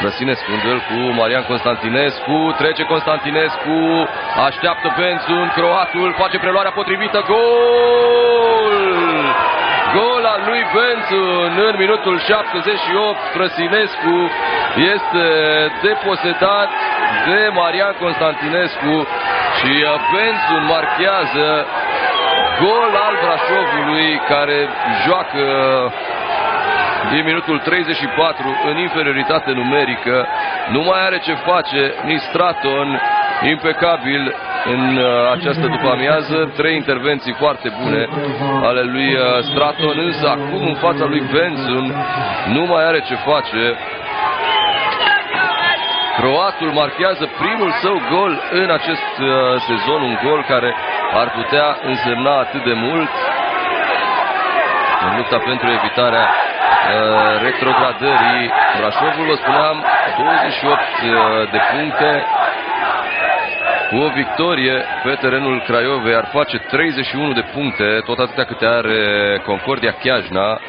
Brăsinescu în duel cu Marian Constantinescu, trece Constantinescu, așteaptă Benzun, croatul face preluarea potrivită, gol! Gol al lui Benzun în minutul 78, Brăsinescu este deposedat de Marian Constantinescu și Benzun marchează gol al Brașovului, care joacă din minutul 34 în inferioritate numerică. Nu mai are ce face nici Straton, impecabil în această după-amiază. 3 intervenții foarte bune ale lui Straton, însă acum în fața lui Benzun nu mai are ce face. Croatul marchează primul său gol în acest sezon, un gol care ar putea însemna atât de mult în lupta pentru evitarea retrogradării. Brașovul, vă spuneam, 28 de puncte. Cu o victorie pe terenul Craiovei ar face 31 de puncte, tot atâtea câte are Concordia Chiajna.